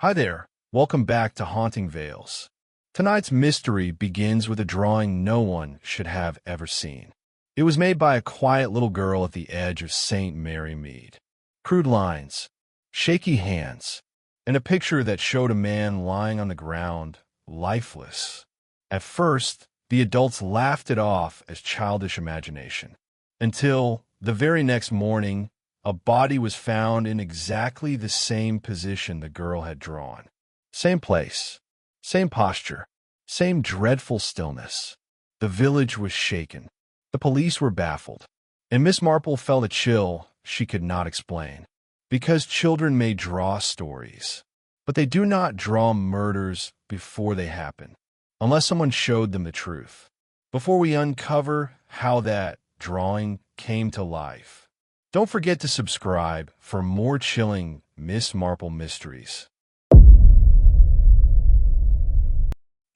Hi there, welcome back to Haunting Vales. Tonight's mystery begins with a drawing no one should have ever seen. It was made by a quiet little girl at the edge of St. Mary Mead. Crude lines, shaky hands, and a picture that showed a man lying on the ground, lifeless. At first, the adults laughed it off as childish imagination, until the very next morning, a body was found in exactly the same position the girl had drawn. Same place, same posture, same dreadful stillness. The village was shaken. The police were baffled, and Miss Marple felt a chill she could not explain. Because children may draw stories, but they do not draw murders before they happen, unless someone showed them the truth. Before we uncover how that drawing came to life, don't forget to subscribe for more chilling Miss Marple mysteries.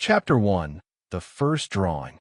Chapter 1. The First Drawing.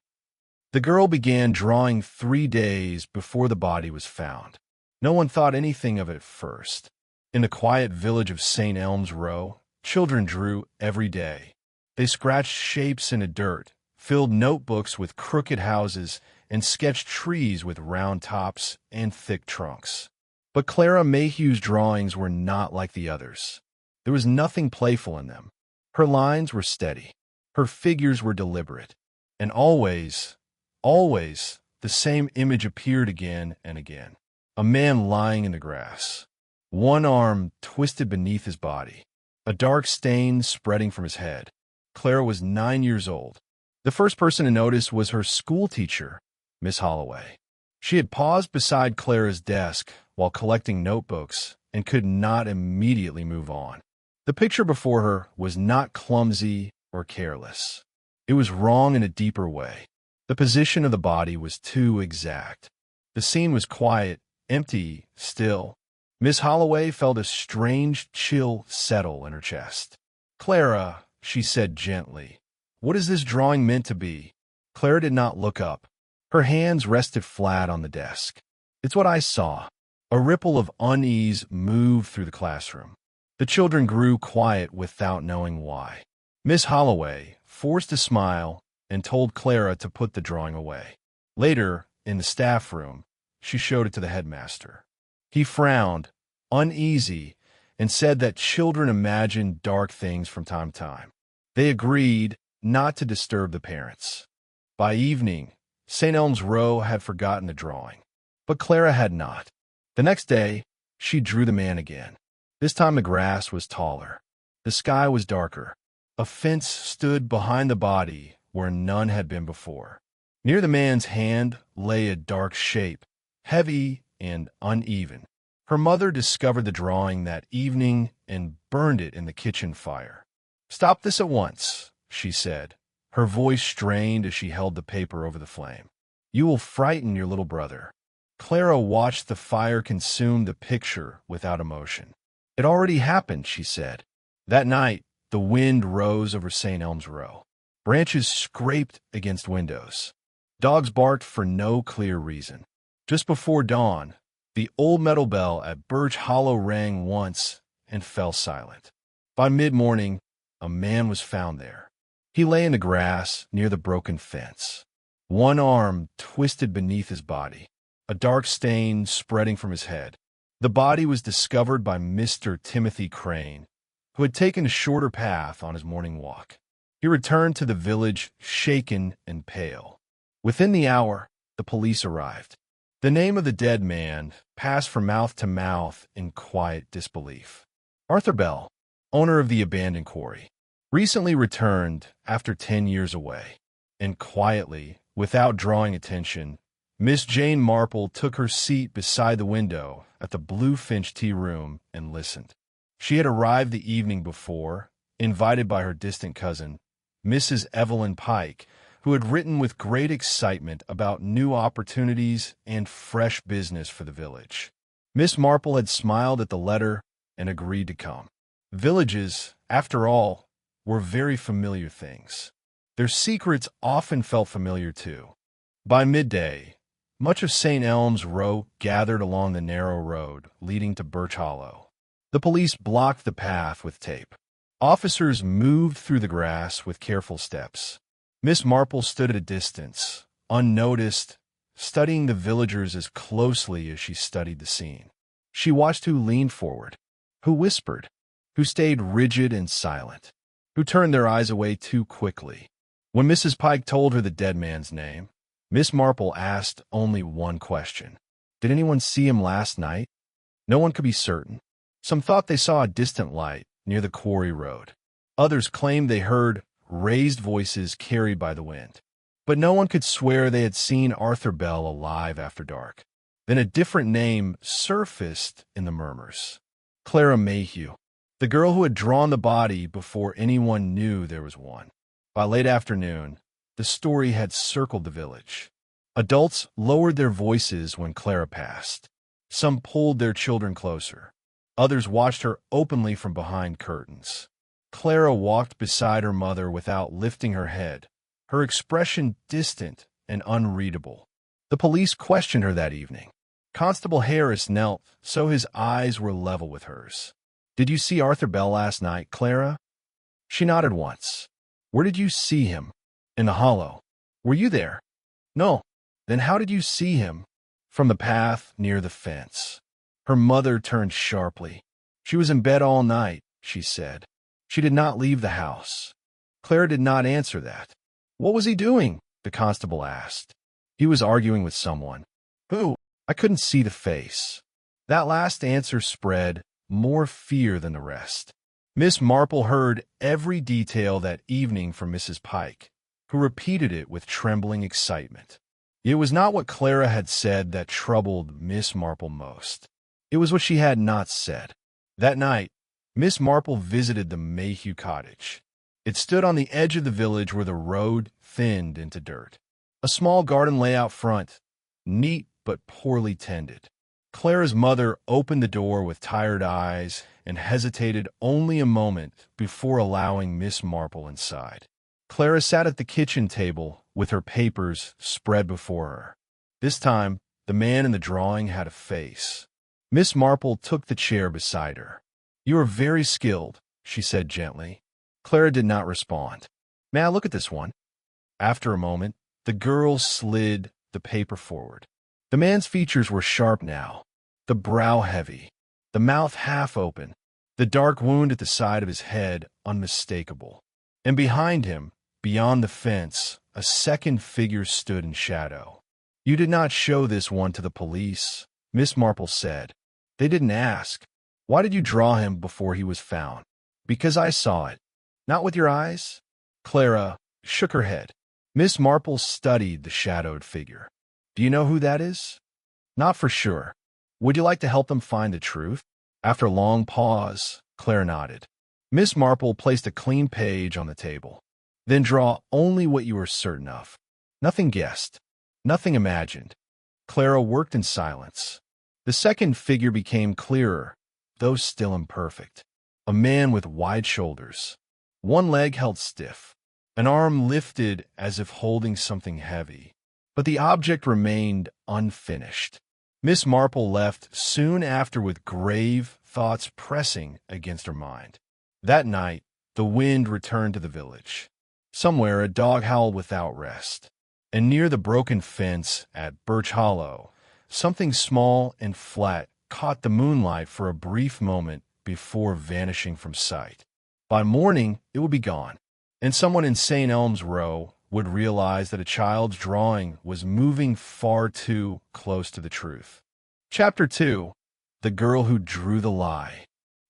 The girl began drawing 3 days before the body was found. No one thought anything of it at first. In the quiet village of St. Elms Row, children drew every day. They scratched shapes in the dirt, filled notebooks with crooked houses, and sketched trees with round tops and thick trunks. But Clara Mayhew's drawings were not like the others. There was nothing playful in them. Her lines were steady. Her figures were deliberate. And always, the same image appeared again and again. A man lying in the grass, one arm twisted beneath his body, a dark stain spreading from his head. Clara was 9 years old. The first person to notice was her schoolteacher, Miss Holloway. She had paused beside Clara's desk while collecting notebooks and could not immediately move on. The picture before her was not clumsy or careless. It was wrong in a deeper way. The position of the body was too exact. The scene was quiet, empty, still. Miss Holloway felt a strange chill settle in her chest. "Clara," she said gently, "what is this drawing meant to be?" Clara did not look up. Her hands rested flat on the desk. "It's what I saw." A ripple of unease moved through the classroom. The children grew quiet without knowing why. Miss Holloway forced a smile and told Clara to put the drawing away. Later, in the staff room, she showed it to the headmaster. He frowned, uneasy, and said that children imagined dark things from time to time. They agreed not to disturb the parents. By evening, St. Elms Row had forgotten the drawing, but Clara had not. The next day, she drew the man again. This time the grass was taller. The sky was darker. A fence stood behind the body where none had been before. Near the man's hand lay a dark shape, heavy and uneven. Her mother discovered the drawing that evening and burned it in the kitchen fire. "Stop this at once," she said. Her voice strained as she held the paper over the flame. "You will frighten your little brother." Clara watched the fire consume the picture without emotion. "It already happened," she said. That night, the wind rose over St. Elms Row. Branches scraped against windows. Dogs barked for no clear reason. Just before dawn, the old metal bell at Birch Hollow rang once and fell silent. By mid-morning, a man was found there. He lay in the grass near the broken fence, one arm twisted beneath his body, a dark stain spreading from his head. The body was discovered by Mr. Timothy Crane, who had taken a shorter path on his morning walk. He returned to the village shaken and pale. Within the hour, the police arrived. The name of the dead man passed from mouth to mouth in quiet disbelief. Arthur Bell, owner of the abandoned quarry, recently returned after 10 years away, and quietly, without drawing attention, Miss Jane Marple took her seat beside the window at the Bluefinch Tea Room and listened. She had arrived the evening before, invited by her distant cousin, Mrs. Evelyn Pike, who had written with great excitement about new opportunities and fresh business for the village. Miss Marple had smiled at the letter and agreed to come. Villages, after all, were very familiar things. Their secrets often felt familiar too. By midday, much of St. Elms Row gathered along the narrow road leading to Birch Hollow. The police blocked the path with tape. Officers moved through the grass with careful steps. Miss Marple stood at a distance, unnoticed, studying the villagers as closely as she studied the scene. She watched who leaned forward, who whispered, who stayed rigid and silent, who turned their eyes away too quickly. When Mrs. Pike told her the dead man's name, Miss Marple asked only one question. Did anyone see him last night? No one could be certain. Some thought they saw a distant light near the quarry road. Others claimed they heard raised voices carried by the wind. But no one could swear they had seen Arthur Bell alive after dark. Then a different name surfaced in the murmurs. Clara Mayhew, the girl who had drawn the body before anyone knew there was one. By late afternoon, the story had circled the village. Adults lowered their voices when Clara passed. Some pulled their children closer. Others watched her openly from behind curtains. Clara walked beside her mother without lifting her head, her expression distant and unreadable. The police questioned her that evening. Constable Harris knelt so his eyes were level with hers. Did you see Arthur Bell last night, Clara? She nodded once. Where did you see him? In the hollow. Were you there? No. Then how did you see him? From the path near the fence. Her mother turned sharply. She was in bed all night, she said. She did not leave the house. Clara did not answer that. What was he doing? The constable asked. He was arguing with someone. Who? I couldn't see the face. That last answer spread more fear than the rest. Miss Marple heard every detail that evening from Mrs. Pike, who repeated it with trembling excitement. It was not what Clara had said that troubled Miss Marple most. It was what she had not said. That night, Miss Marple visited the Mayhew cottage. It stood on the edge of the village where the road thinned into dirt. A small garden lay out front, neat but poorly tended. Clara's mother opened the door with tired eyes and hesitated only a moment before allowing Miss Marple inside. Clara sat at the kitchen table with her papers spread before her. This time, the man in the drawing had a face. Miss Marple took the chair beside her. You are very skilled, she said gently. Clara did not respond. May I look at this one? After a moment, the girl slid the paper forward. The man's features were sharp now, the brow heavy, the mouth half open, the dark wound at the side of his head unmistakable. And behind him, beyond the fence, a second figure stood in shadow. You did not show this one to the police, Miss Marple said. They didn't ask. Why did you draw him before he was found? Because I saw it. Not with your eyes? Clara shook her head. Miss Marple studied the shadowed figure. Do you know who that is? Not for sure. Would you like to help them find the truth? After a long pause, Clara nodded. Miss Marple placed a clean page on the table. Then draw only what you are certain of. Nothing guessed. Nothing imagined. Clara worked in silence. The second figure became clearer, though still imperfect. A man with wide shoulders. One leg held stiff. An arm lifted as if holding something heavy. But the object remained unfinished. Miss Marple left soon after with grave thoughts pressing against her mind. That night, the wind returned to the village. Somewhere a dog howled without rest. And near the broken fence at Birch Hollow, something small and flat caught the moonlight for a brief moment before vanishing from sight. By morning, it would be gone, and someone in St. Elms Row would realize that a child's drawing was moving far too close to the truth. Chapter 2. The Girl Who Drew the Lie.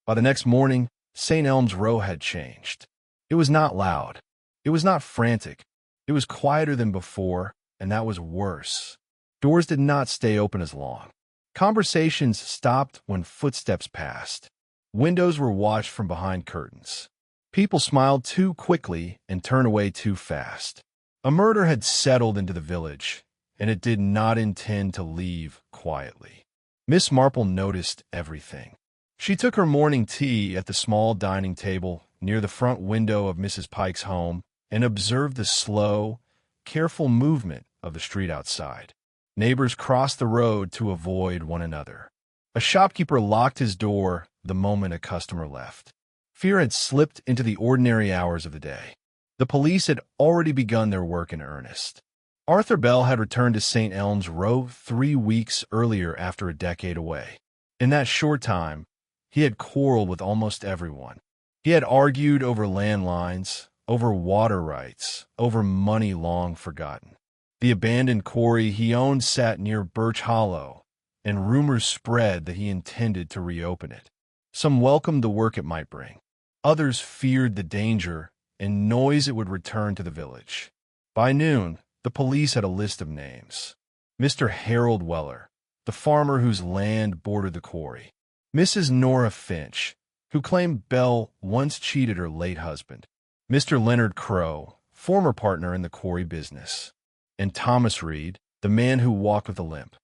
By the next morning, St. Elms Row had changed. It was not loud. It was not frantic. It was quieter than before, and that was worse. Doors did not stay open as long. Conversations stopped when footsteps passed. Windows were watched from behind curtains. People smiled too quickly and turned away too fast. A murder had settled into the village, and it did not intend to leave quietly. Miss Marple noticed everything. She took her morning tea at the small dining table near the front window of Mrs. Pike's home and observed the slow, careful movement of the street outside. Neighbors crossed the road to avoid one another. A shopkeeper locked his door the moment a customer left. Fear had slipped into the ordinary hours of the day. The police had already begun their work in earnest. Arthur Bell had returned to St. Elms Row 3 weeks earlier after a decade away. In that short time, he had quarreled with almost everyone. He had argued over landlines, over water rights, over money long forgotten. The abandoned quarry he owned sat near Birch Hollow, and rumors spread that he intended to reopen it. Some welcomed the work it might bring. Others feared the danger and noise it would return to the village. By noon, the police had a list of names. Mr. Harold Weller, the farmer whose land bordered the quarry. Mrs. Nora Finch, who claimed Bell once cheated her late husband. Mr. Leonard Crow, former partner in the quarry business. And Thomas Reed, the man who walked with a limp.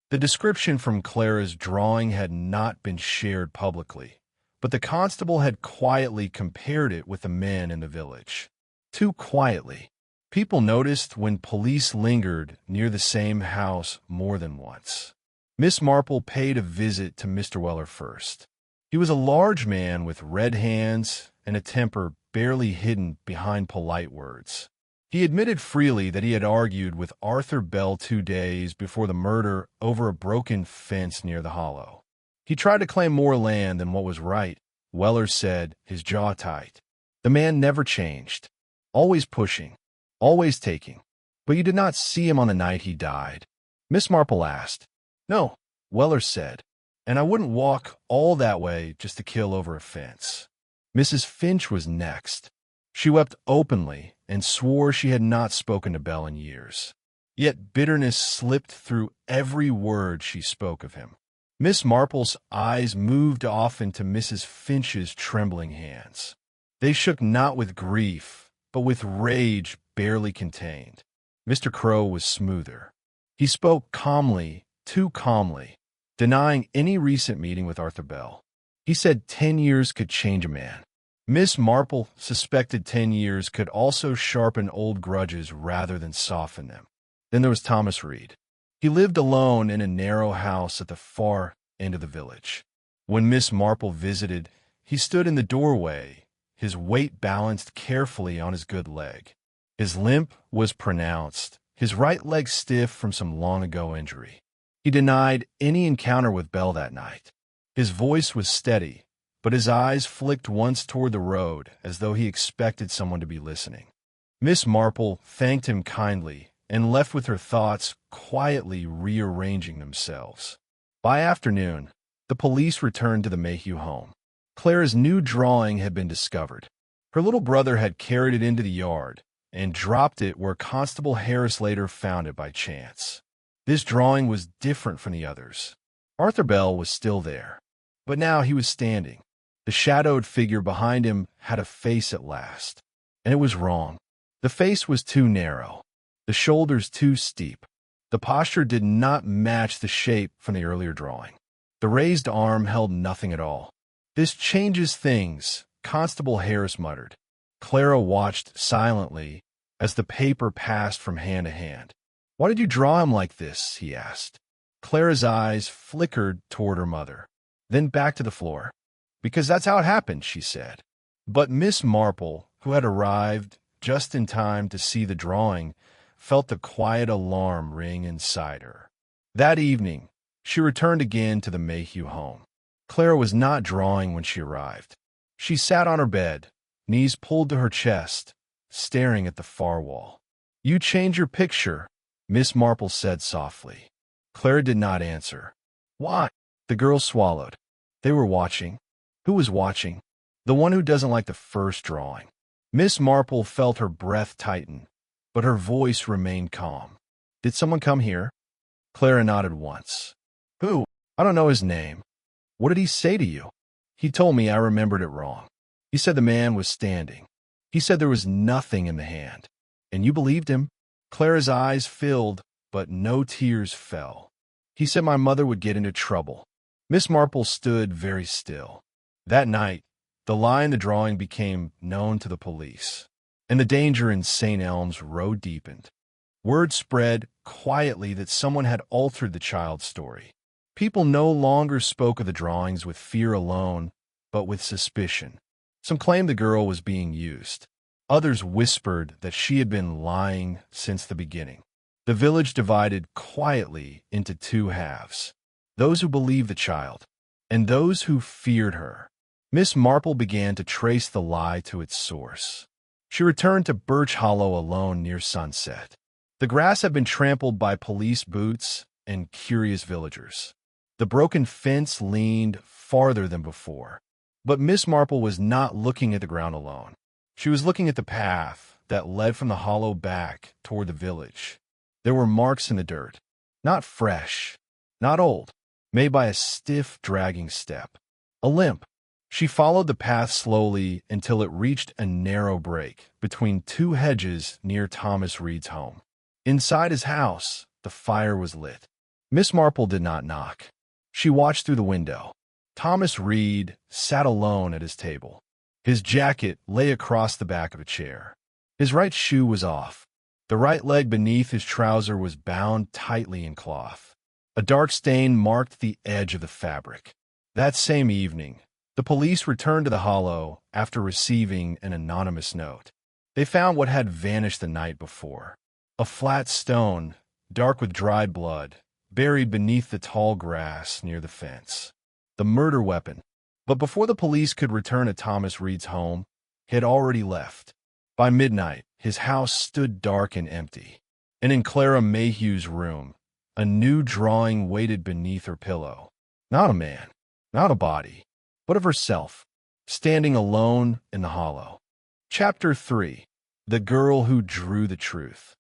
The description from Clara's drawing had not been shared publicly, but the constable had quietly compared it with the men in the village. Too quietly. People noticed when police lingered near the same house more than once. Miss Marple paid a visit to Mr. Weller first. He was a large man with red hands and a temper barely hidden behind polite words. He admitted freely that he had argued with Arthur Bell 2 days before the murder over a broken fence near the hollow. He tried to claim more land than what was right, Weller said, his jaw tight. The man never changed. Always pushing. Always taking. But you did not see him on the night he died. Miss Marple asked. No, Weller said, and I wouldn't walk all that way just to kill over a fence. Mrs. Finch was next. She wept openly and swore she had not spoken to Bell in years. Yet bitterness slipped through every word she spoke of him. Miss Marple's eyes moved often to Mrs. Finch's trembling hands. They shook not with grief, but with rage barely contained. Mr. Crow was smoother. He spoke calmly, too calmly, denying any recent meeting with Arthur Bell. He said 10 years could change a man. Miss Marple suspected 10 years could also sharpen old grudges rather than soften them. Then there was Thomas Reed. He lived alone in a narrow house at the far end of the village. When Miss Marple visited, he stood in the doorway, his weight balanced carefully on his good leg. His limp was pronounced, his right leg stiff from some long-ago injury. He denied any encounter with Bell that night. His voice was steady, but his eyes flicked once toward the road as though he expected someone to be listening. Miss Marple thanked him kindly and left with her thoughts quietly rearranging themselves. By afternoon, the police returned to the Mayhew home. Clara's new drawing had been discovered. Her little brother had carried it into the yard and dropped it where Constable Harris later found it by chance. This drawing was different from the others. Arthur Bell was still there, but now he was standing. The shadowed figure behind him had a face at last, and it was wrong. The face was too narrow, the shoulders too steep. The posture did not match the shape from the earlier drawing. The raised arm held nothing at all. This changes things, Constable Harris muttered. Clara watched silently as the paper passed from hand to hand. Why did you draw him like this? He asked. Clara's eyes flickered toward her mother, then back to the floor. Because that's how it happened, she said. But Miss Marple, who had arrived just in time to see the drawing, felt a quiet alarm ring inside her. That evening, she returned again to the Mayhew home. Clara was not drawing when she arrived. She sat on her bed, knees pulled to her chest, staring at the far wall. You change your picture, Miss Marple said softly. Clara did not answer. Why? The girl swallowed. They were watching. Who was watching? The one who doesn't like the first drawing. Miss Marple felt her breath tighten, but her voice remained calm. Did someone come here? Clara nodded once. Who? I don't know his name. What did he say to you? He told me I remembered it wrong. He said the man was standing. He said there was nothing in the hand. And you believed him? Clara's eyes filled, but no tears fell. He said my mother would get into trouble. Miss Marple stood very still. That night, the lie in the drawing became known to the police, and the danger in St. Elms Row deepened. Word spread quietly that someone had altered the child's story. People no longer spoke of the drawings with fear alone, but with suspicion. Some claimed the girl was being used. Others whispered that she had been lying since the beginning. The village divided quietly into two halves: those who believed the child and those who feared her. Miss Marple began to trace the lie to its source. She returned to Birch Hollow alone near sunset. The grass had been trampled by police boots and curious villagers. The broken fence leaned farther than before. But Miss Marple was not looking at the ground alone. She was looking at the path that led from the hollow back toward the village. There were marks in the dirt, not fresh, not old, made by a stiff, dragging step, a limp. She followed the path slowly until it reached a narrow break between two hedges near Thomas Reed's home. Inside his house, the fire was lit. Miss Marple did not knock. She watched through the window. Thomas Reed sat alone at his table. His jacket lay across the back of a chair. His right shoe was off. The right leg beneath his trouser was bound tightly in cloth. A dark stain marked the edge of the fabric. That same evening, the police returned to the hollow after receiving an anonymous note. They found what had vanished the night before: a flat stone, dark with dried blood, buried beneath the tall grass near the fence. The murder weapon. But before the police could return to Thomas Reed's home, he had already left. By midnight, his house stood dark and empty. And in Clara Mayhew's room, a new drawing waited beneath her pillow. Not a man, not a body, but of herself, standing alone in the hollow. Chapter 3. The Girl Who Drew the Truth.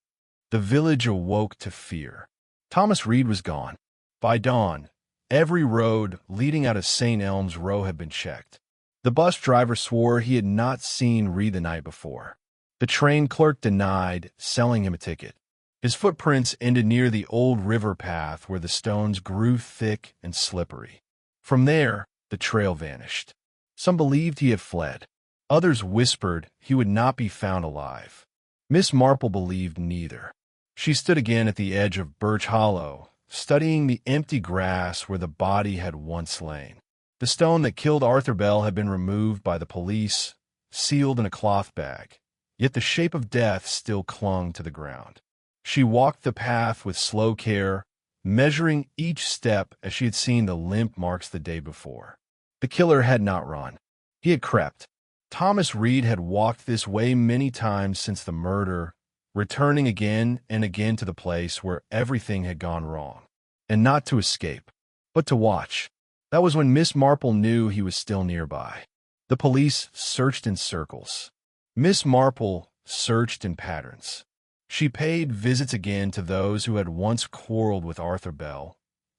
The village awoke to fear. Thomas Reed was gone. By dawn, every road leading out of St. Elms Row had been checked. The bus driver swore he had not seen Reed the night before. The train clerk denied selling him a ticket. His footprints ended near the old river path where the stones grew thick and slippery. From there, the trail vanished. Some believed he had fled. Others whispered he would not be found alive. Miss Marple believed neither. She stood again at the edge of Birch Hollow, studying the empty grass where the body had once lain. The stone that killed Arthur Bell had been removed by the police, sealed in a cloth bag, yet the shape of death still clung to the ground. She walked the path with slow care, measuring each step as she had seen the limp marks the day before. The killer had not run. He had crept. Thomas Reed had walked this way many times since the murder, returning again and again to the place where everything had gone wrong. And not to escape, but to watch. That was when Miss Marple knew he was still nearby. The police searched in circles. Miss Marple searched in patterns. She paid visits again to those who had once quarreled with Arthur Bell,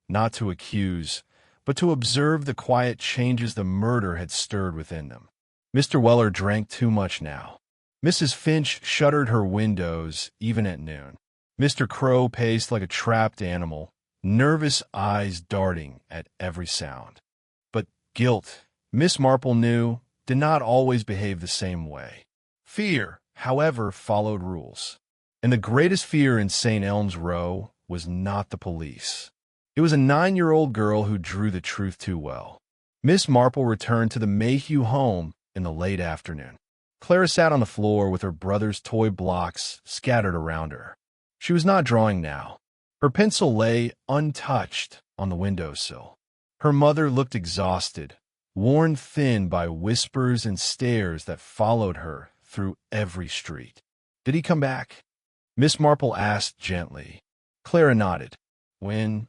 not to accuse, but to observe the quiet changes the murder had stirred within them. Mr. Weller drank too much now. Mrs. Finch shuttered her windows even at noon. Mr. Crow paced like a trapped animal, nervous eyes darting at every sound. But guilt, Miss Marple knew, did not always behave the same way. Fear, however, followed rules. And the greatest fear in St. Elms Row was not the police. It was a 9-year-old girl who drew the truth too well. Miss Marple returned to the Mayhew home in the late afternoon. Clara sat on the floor with her brother's toy blocks scattered around her. She was not drawing now. Her pencil lay untouched on the windowsill. Her mother looked exhausted, worn thin by whispers and stares that followed her through every street. Did he come back? Miss Marple asked gently. Clara nodded. When?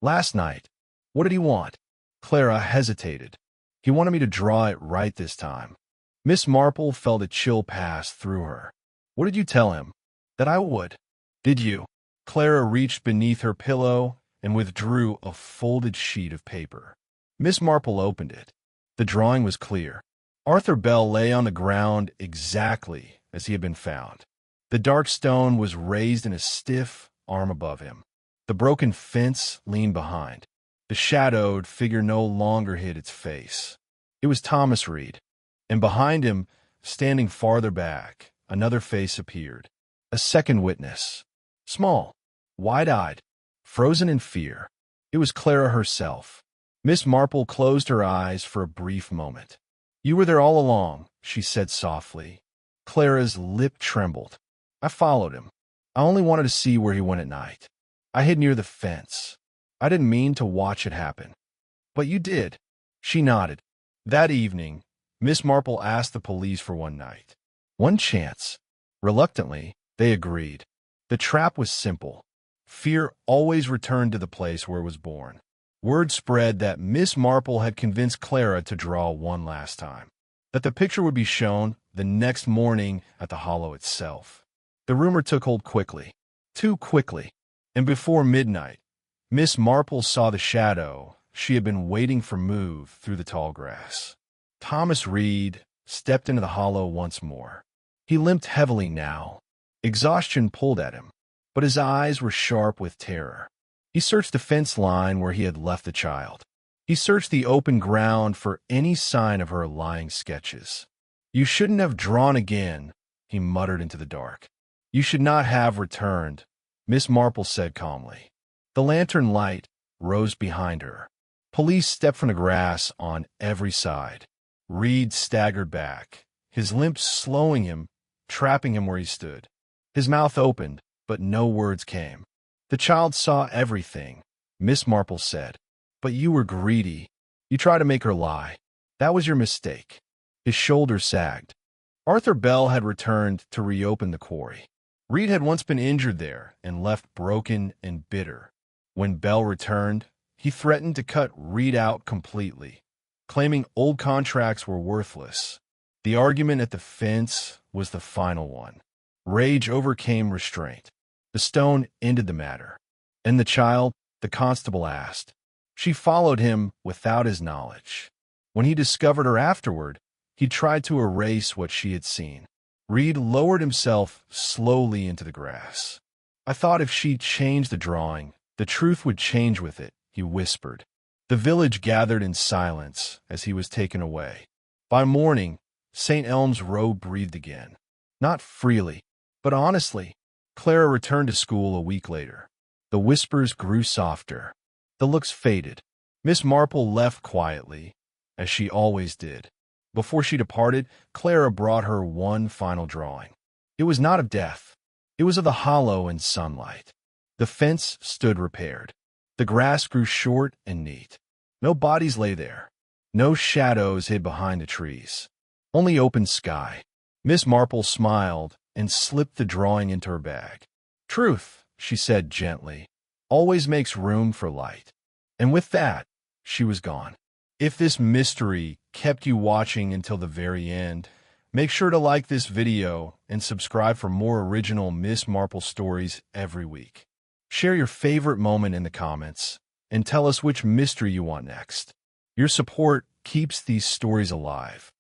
Last night. What did he want? Clara hesitated. He wanted me to draw it right this time. Miss Marple felt a chill pass through her. What did you tell him? That I would. Did you? Clara reached beneath her pillow and withdrew a folded sheet of paper. Miss Marple opened it. The drawing was clear. Arthur Bell lay on the ground exactly as he had been found. The dark stone was raised in a stiff arm above him. The broken fence leaned behind. The shadowed figure no longer hid its face. It was Thomas Reed, and behind him, standing farther back, another face appeared. A second witness. Small, wide-eyed, frozen in fear. It was Clara herself. Miss Marple closed her eyes for a brief moment. You were there all along, she said softly. Clara's lip trembled. I followed him. I only wanted to see where he went at night. I hid near the fence. I didn't mean to watch it happen. But you did. She nodded. That evening, Miss Marple asked the police for one night. One chance. Reluctantly, they agreed. The trap was simple. Fear always returned to the place where it was born. Word spread that Miss Marple had convinced Clara to draw one last time, that the picture would be shown the next morning at the hollow itself. The rumor took hold quickly, too quickly, and before midnight, Miss Marple saw the shadow she had been waiting for move through the tall grass. Thomas Reed stepped into the hollow once more. He limped heavily now. Exhaustion pulled at him, but his eyes were sharp with terror. He searched the fence line where he had left the child. He searched the open ground for any sign of her lying sketches. You shouldn't have drawn again, he muttered into the dark. You should not have returned, Miss Marple said calmly. The lantern light rose behind her. Police stepped from the grass on every side. Reed staggered back, his limp slowing him, trapping him where he stood. His mouth opened, but no words came. The child saw everything, Miss Marple said. But you were greedy. You tried to make her lie. That was your mistake. His shoulders sagged. Arthur Bell had returned to reopen the quarry. Reed had once been injured there and left broken and bitter. When Bell returned, he threatened to cut Reed out completely, claiming old contracts were worthless. The argument at the fence was the final one. Rage overcame restraint. The stone ended the matter. And the child, the constable asked. She followed him without his knowledge. When he discovered her afterward, he tried to erase what she had seen. Reed lowered himself slowly into the grass. I thought if she changed the drawing, the truth would change with it, he whispered. The village gathered in silence as he was taken away. By morning, St. Elms Row breathed again. Not freely, but honestly. Clara returned to school a week later. The whispers grew softer. The looks faded. Miss Marple left quietly, as she always did. Before she departed, Clara brought her one final drawing. It was not of death. It was of the hollow and sunlight. The fence stood repaired. The grass grew short and neat. No bodies lay there. No shadows hid behind the trees. Only open sky. Miss Marple smiled and slipped the drawing into her bag. Truth, she said gently, always makes room for light. And with that, she was gone. If this mystery kept you watching until the very end, make sure to like this video and subscribe for more original Miss Marple stories every week. Share your favorite moment in the comments and tell us which mystery you want next. Your support keeps these stories alive.